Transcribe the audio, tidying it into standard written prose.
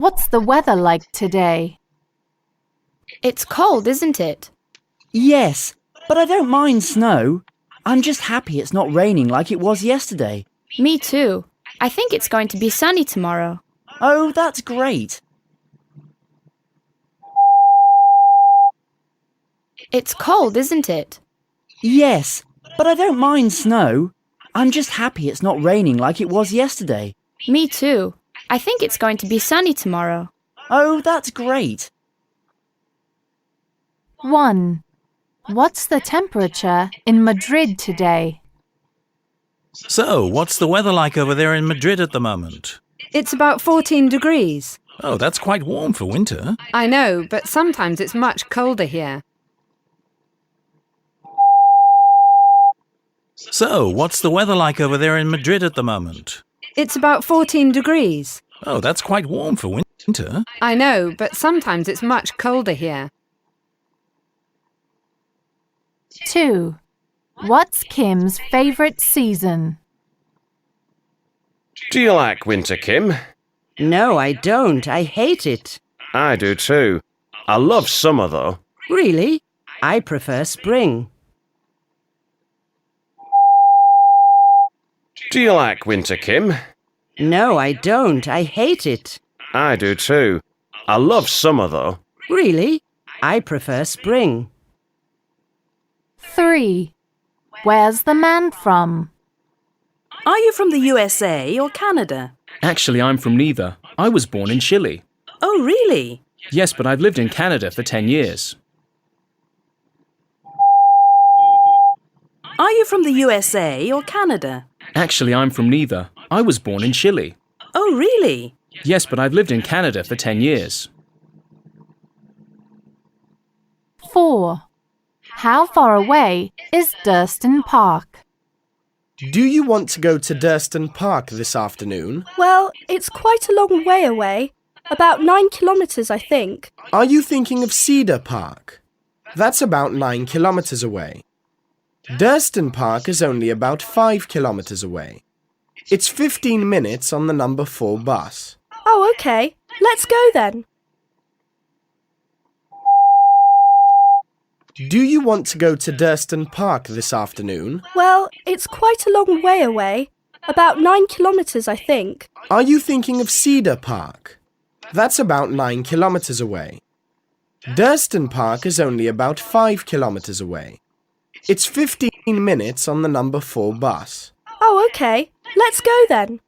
What's the weather like today? It's cold, isn't it? Yes, but I don't mind snow. I'm just happy it's not raining like it was yesterday. Me too. I think it's going to be sunny tomorrow. Oh, that's great. It's cold, isn't it? Yes, but I don't mind snow. I'm just happy it's not raining like it was yesterday. Me too. I think it's going to be sunny tomorrow. Oh, that's great. 1. What's the temperature in Madrid today? So, what's the weather like over there in Madrid at the moment? It's about 14 degrees. Oh, that's quite warm for winter. I know, but sometimes it's much colder here. So, what's the weather like over there in Madrid at the moment? It's about 14 degrees. Oh, that's quite warm for winter. I know, but sometimes it's much colder here. 2. What's Kim's favourite season? Do you like winter, Kim? No, I don't. I hate it. I do too. I love summer though. Really? I prefer spring. Do you like winter, Kim? No, I don't. I hate it. I do too. I love summer though. Really? I prefer spring. 3. Where's the man from? Are you from the USA or Canada? Actually, I'm from neither. I was born in Chile. Oh, really? Yes, but I've lived in Canada for 10 years. Are you from the USA or Canada? Actually, I'm from neither. I was born in Chile. Oh, really? Yes, but I've lived in Canada for 10 years. 4. How far away is Durston Park? Do you want to go to Durston Park this afternoon? Well, it's quite a long way away. About 9 kilometres, I think. Are you thinking of Cedar Park? That's about 9 kilometres away. Durston Park is only about 5 kilometres away. It's 15 minutes on the number 4 bus. Oh, OK. Let's go then. Do you want to go to Durston Park this afternoon? Well, it's quite a long way away. About 9 kilometres, I think. Are you thinking of Cedar Park? That's about 9 kilometres away. Durston Park is only about 5 kilometres away. It's 15 minutes on the number 4 bus. Oh, OK. Let's go then.